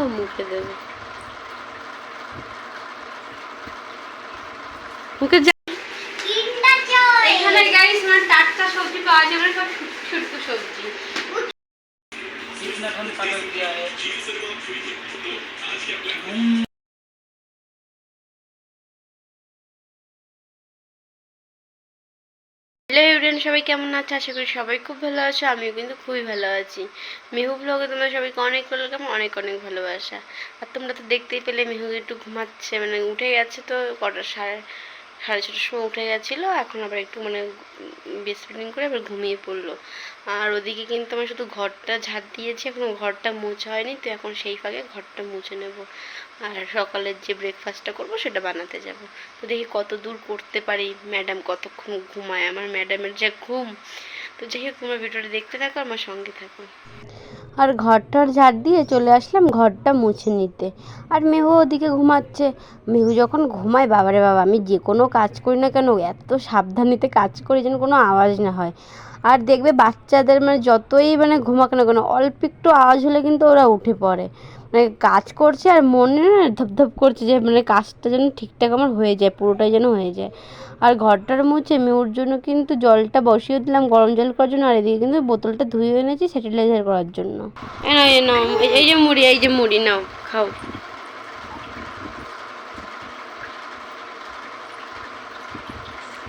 ও মুখে দেবো। মুখে এখানে গাইস মানে টাটকা সবজি পাওয়া যাবে, সব শুটকু সবজি। হ্যালো এভরিওয়ান, সবাই কেমন আছে? আশা করি সবাই খুব ভালো আছো। আমিও কিন্তু খুবই ভালো আছি। মেহু ব্লগে তোমরা সবাইকে অনেক ওয়েলকাম, অনেক অনেক ভালোবাসা। আর তোমরা তো দেখতেই পেলে মেহু একটু ঘুমাচ্ছে, মানে উঠে গেছে তো কটা সাড়ে 6:30 সময় উঠে গেছিলো। এখন আবার একটু মানে ব্রেস্টফিডিং করে আবার ঘুমিয়ে পড়লো। আর ওদিকে কিন্তু আমি শুধু ঘরটা ঝাড় দিয়েছি, এখন ঘরটা মোছা হয়নি, তো এখন সেই ফাঁকে ঘরটা মুছে নেব। আর সকালের যে ব্রেকফাস্টটা করবো সেটা বানাতে যাব। তো দেখি কত দূর করতে পারি। ম্যাডাম কতক্ষণ ঘুমায়, আমার ম্যাডামের যা ঘুম। তো যাই হোক, তোমরা ভিডিওটা দেখতে থাকো, আমার সঙ্গে থাকো। আর ঘরটার ঝাড় দিয়ে চলে আসলাম ঘরটা মুছে নিতে। আর মেহু ওদিকে ঘুমাচ্ছে। মেহু যখন ঘুমায়, বাবারে বাবা, আমি যে কোনো কাজ করি না কেন এত সাবধানিতে কাজ করি যেন কোনো আওয়াজ না হয়। আর দেখবে বাচ্চাদের মানে যতই মানে ঘুমাক না কেন, অল্প একটু আওয়াজ হলে কিন্তু ওরা উঠে পড়ে। মানে কাজ করছে আর মনে না ধপধপ করছে যে মানে কাজটা যেন ঠিকঠাক আমার হয়ে যায়, পুরোটাই যেন হয়ে যায়। আর ঘরটার মুছে মেয়ের জন্য কিন্তু জলটা বসিয়ে দিলাম গরম জল করার জন্য। আর এদিকে কিন্তু বোতলটা ধুয়ে এনেছি স্যানিটাইজার করার জন্য। এ নাও এই যে মুড়ি, এই যে মুড়ি নাও, খাও।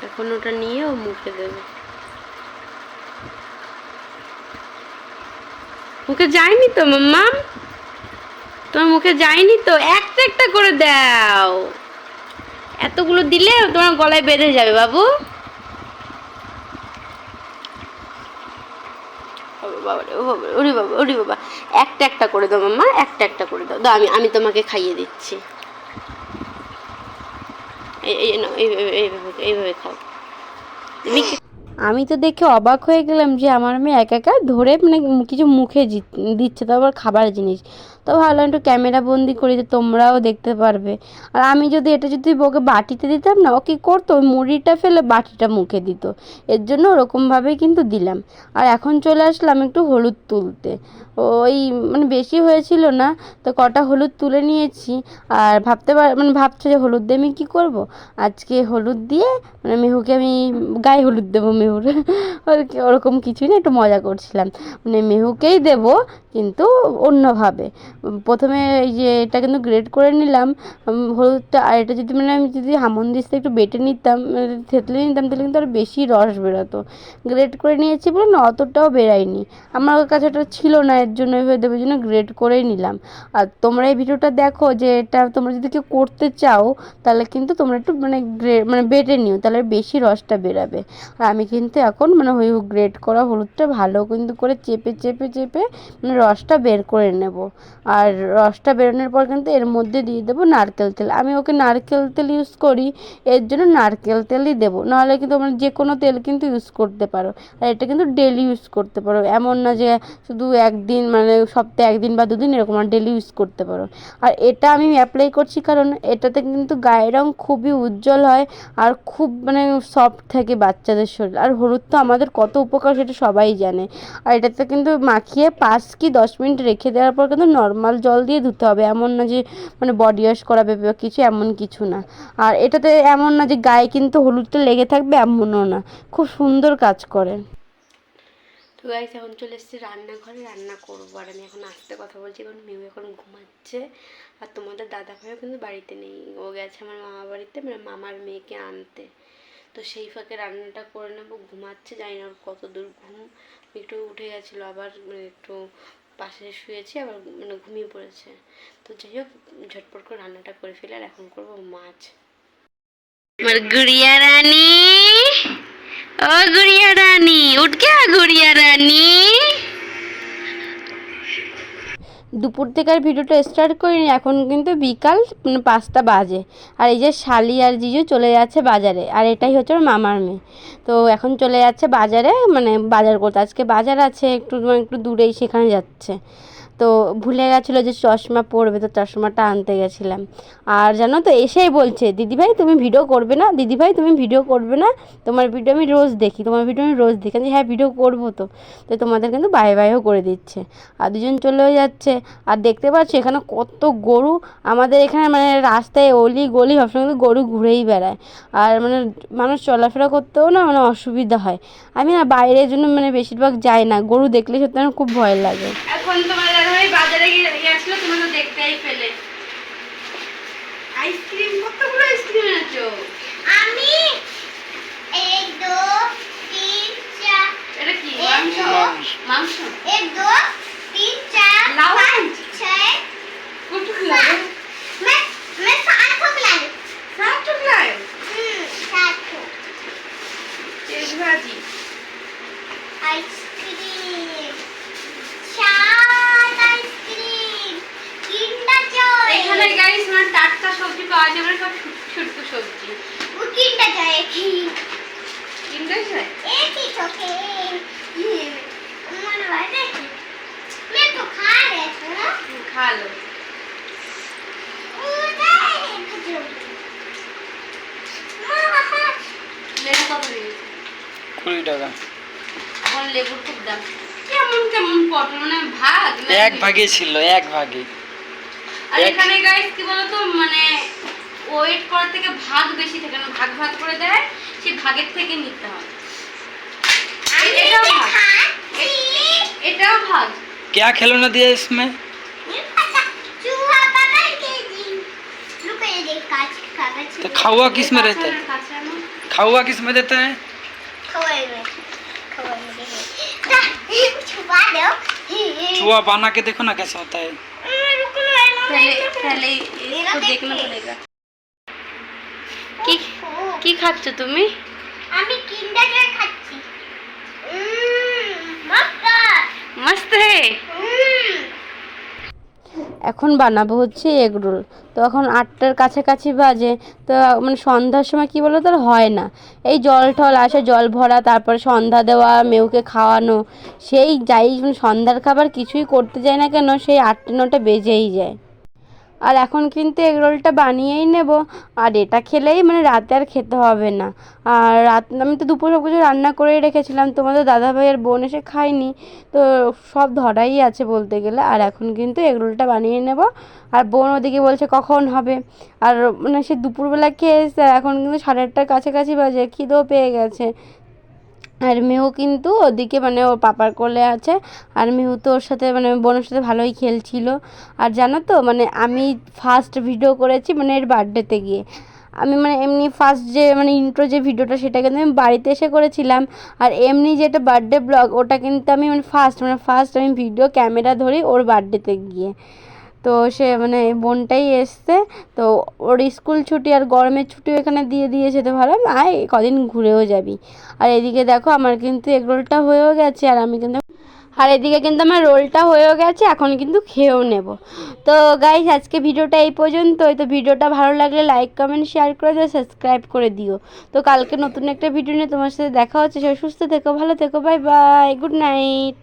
এখন ওটা নিয়ে ও মুখে দেবে। মুখে যায়নি তো মাম্মা, তোমার মুখে যায়নি তো, একটা একটা করে দাও। এতগুলো দিলে তোমার গলায় বেঁধে যাবে বাবু। ওরে বাবা ওরে বাবা, একটা একটা করে দাও মাম্মা, একটা একটা করে দাও। দাও আমি তোমাকে খাইয়ে দিচ্ছি। এই নাও, এইভাবে এইভাবে খাও তুমি। আমি তো দেখে অবাক হয়ে গেলাম যে আমার মেয়ে একা একা ধরে মানে কিছু মুখে দিচ্ছে, তো আবার খাবার জিনিস। তো ভাবলাম একটু ক্যামেরা বন্দি করি, যে তোমরাও দেখতে পারবে। আর আমি যদি এটা যদি ওকে বাটিতে দিতাম না, ও কী করতো, ওই মুড়িটা ফেলে বাটিটা মুখে দিত। এর জন্য ওরকমভাবেই কিন্তু দিলাম। আর এখন চলে আসলাম একটু হলুদ তুলতে। ওই মানে বেশি হয়েছিল না, তো কটা হলুদ তুলে নিয়েছি। আর মানে ভাবছে যে হলুদ দিয়ে আমি কী করবো। আজকে হলুদ দিয়ে মানে মেহুকে আমি গায়ে হলুদ দেবো মেহুর। ওরকম কিছুই না, একটু মজা করছিলাম। মানে মেহুকেই দেবো কিন্তু অন্যভাবে। প্রথমে এই যে এটা কিন্তু গ্রেড করে নিলাম হলুদটা। আর এটা যদি মানে আমি যদি হামনদিস্তে একটু বেটে নিতাম, থেতলে নিতাম, তাহলে কিন্তু আর বেশি রস বেরোতো। গ্রেড করে নিয়েছি বলে না অতটাও বেরায়নি। আমার কাছে ওটা ছিল না, এর জন্য এভাবে দেবার জন্য গ্রেড করেই নিলাম। আর তোমরা এই ভিডিওটা দেখো, যে এটা তোমরা যদি কেউ করতে চাও তাহলে কিন্তু তোমরা একটু মানে বেটে নিও, তাহলে বেশি রসটা বেরাবে। আর আমি কিন্তু এখন মানে ওই গ্রেড করা হলুদটা ভালো কিন্তু করে চেপে চেপে চেপে মানে রসটা বের করে নেব। আর রসটা বেরোনোর পর কিন্তু এর মধ্যে দিয়ে দেবো নারকেল তেল। আমি ওকে নারকেল তেল ইউজ করি, এর জন্য নারকেল তেলই দেবো। নাহলে কিন্তু তোমরা যে কোনো তেল কিন্তু ইউজ করতে পারো। আর এটা কিন্তু ডেলি ইউজ করতে পারো, এমন না যে শুধু একদিন মানে সপ্তাহে একদিন বা দুদিন এরকম, আর ডেলি ইউজ করতে পারো। আর এটা আমি অ্যাপ্লাই করছি কারণ এটাতে কিন্তু গায়ের রং খুবই উজ্জ্বল হয়। আর খুব মানে সফট থাকে বাচ্চাদের শরীর। আর হলুদ তো আমাদের কত উপকার সেটা সবাই জানে। আর এটাতে কিন্তু মাখিয়ে 5 কি 10 মিনিট রেখে দেওয়ার পর কিন্তু নর্মাল জল দিয়ে ধুতে হবে, এমন না যে মানে বডি ওয়াশ করাবে বা কিছু, এমন কিছু না। আর এটাতে এমন না যে গায়ে কিন্তু হলুদটা লেগে থাকবে, এমনও না। খুব সুন্দর কাজ করে। তো গাইস এখন চলে এসেছি রান্নাঘরে, রান্না করবো। আর আমি এখন আস্তে কথা বলছি কারণ মেয়ে এখন ঘুমাচ্ছে। আর তোমাদের দাদা ভাইও কিন্তু বাড়িতে নেই, ও গেছে আমার মামা বাড়িতে মানে মামার মেয়েকে আনতে। তো সেই ফাঁকে রান্নাটা করে নেবো। ঘুমাচ্ছে, জানি না কত দূর ঘুম। একটু উঠে গেছিলো, আবার মানে একটু পাশে শুয়েছি, আবার মানে ঘুমিয়ে পড়েছে। তো যাই হোক, ঝটপট করে রান্নাটা করে ফেলে। আর এখন করবো মাছ। আমার গুড়িয়া রানী, ও গুড়িয়া রানী, উঠ গিয়া গুড়িয়া রানী। দুপুর থেকে আর ভিডিওটা স্টার্ট করিনি, এখন কিন্তু বিকাল 5টা বাজে। আর এই যে শালি আর জিজু চলে যাচ্ছে বাজারে। আর এটাই হচ্ছে ওর মামার মেয়ে। তো এখন চলে যাচ্ছে বাজারে, মানে বাজার করতে। আজকে বাজার আছে একটু একটু দূরেই, সেখানে যাচ্ছে। তো ভুলে গেছিলো যে চশমা পরবে, তো চশমাটা আনতে গেছিলাম। আর জানো তো এসেই বলছে, দিদিভাই তুমি ভিডিও করবে না, দিদিভাই তুমি ভিডিও করবে না, তোমার ভিডিও আমি রোজ দেখি, তোমার ভিডিও আমি রোজ দেখি। আমি হ্যাঁ ভিডিও করবো তো। তো তোমাদের কিন্তু বাই বাইও করে দিচ্ছে, আর দুজন চলেও যাচ্ছে। আর দেখতে পাচ্ছি এখানে কত গরু, আমাদের এখানে মানে রাস্তায় অলি গলি সবসময় কিন্তু গরু ঘুরেই বেড়ায়। আর মানে মানুষ চলাফেরা করতেও না মানে অসুবিধা হয়। আমি না বাইরের জন্য মানে বেশিরভাগ যাই না, গরু দেখলে সত্যি আমার খুব ভয় লাগে। এখন তোমার দাদাভাই বাজারে গিয়েছিল, তুমি তো দেখতেই পেলে। আইসক্রিম, কতগুলো আইসক্রিম এনেছো? আমি 1 2 3 4 এটা কি মাংস? মাংস 1 2 3 4 5 6 कुछ खिलाओ। मैं 7 को खिलाऊं। 7 तो खिलाओ। 7 को तेज भाजी, आइसक्रीम, 4 आइसक्रीम, किंडर जॉय। এখানে गाइस মানে টাটকা সবজি পাওয়া যাবে, সব ছোট সবজি। वो किंडर जॉय की কিন্ডার জয় एक ही छोके ये मन वाले मैं तो खा रहे थे ना। खा लो। লেবু কত দিয়েছে? 20 টাকা। এখন লেবুর খুব দাম। কেমন কেমন পটল মানে ভাগ এক ভাগে ছিল, এক ভাগে। আর এখানে গাইস কি বলতো মানে ওয়েট করার থেকে ভাগ বেশি থাকে না, ভাগ ভাগ করে দেয়, সেই ভাগের থেকে নিতে হয়। এটাও ভাগ, এটাও ভাগ। क्या खिलौना दिया इसमें? चूहा पकड़ के दी। रुको ये देख कांच कागज। तो खावा किस में रहता है? खावा किस में देता है? खवाई में छुपा दो। चूहा बना के देखो ना कैसा होता है। रुको ना पहले इसको देखना पड़ेगा। কি খাচ্ছ তুমি? আমি কিন্ডার জয় খাচ্ছি। মস্ত মস্ত হে। এখন বানাবো হচ্ছে এগ রোল। তো এখন 8টার কাছাকাছি বাজে, তো মানে সন্ধ্যার সময় কী বলো তো আর হয় না, এই জল টল আসে, জল ভরা, তারপরে সন্ধ্যা দেওয়া, মেয়েকে খাওয়ানো, সেই যাই সন্ধ্যার খাবার কিছুই করতে যায় না কেন, সেই 8টা 9টা বেজেই যায়। আর এখন কিন্তু এগ রোলটা বানিয়েই নেব, আর এটা খেলেই মানে রাতে আর খেতে হবে না। আর রাত আমি তো দুপুর সব কিছু রান্না করেই রেখেছিলাম, তোমাদের দাদাভাইয়ের বোন এসে খায়নি, তো সব ধরাই আছে বলতে গেলে। আর এখন কিন্তু এগ রোলটা বানিয়ে নেব। আর বোন ওদিকে বলছে কখন হবে, আর মানে সে দুপুরবেলা খেয়ে এসে এখন কিন্তু 8:30টার কাছাকাছি বাজে, খিদেও পেয়ে গেছে। আর মেয়েও কিন্তু ওদিকে মানে ওর পাপার কোলে আছে, আর মেয়েও তো ওর সাথে মানে বোনের সাথে ভালোই খেলছিল। আর জানো তো মানে আমি ফার্স্ট ভিডিও করেছি মানে এর বার্থডেতে গিয়ে। আমি মানে এমনি ফার্স্ট যে মানে ইন্ট্রো যে ভিডিওটা সেটা কিন্তু আমি বাড়িতে এসে করেছিলাম, আর এমনি যেটা বার্থডে ব্লগ ওটা কিন্তু আমি মানে ফার্স্ট আমি ভিডিও ক্যামেরা ধরি ওর বার্থডেতে গিয়ে। তো সে মানে বোনটাই এসছে, তো ওর স্কুল ছুটি আর গরমের ছুটিও এখানে দিয়ে দিয়েছে, তো ভালো আয় কদিন ঘুরেও যাবি। আর এদিকে দেখো আমার কিন্তু এগ রোলটা হয়েও গেছে, আর এদিকে কিন্তু আমার রোলটা হয়েও গেছে, এখন কিন্তু খেয়েও নেব। তো গাইস আজকে ভিডিওটা এই পর্যন্তই। তো ভিডিওটা ভালো লাগলে লাইক কমেন্ট শেয়ার করে দিও, সাবস্ক্রাইব করে দিও। তো কালকে নতুন একটা ভিডিও নিয়ে তোমার সাথে দেখা হচ্ছে। সবাই সুস্থ থেকো, ভালো থেকো, বাই বাই, গুড নাইট।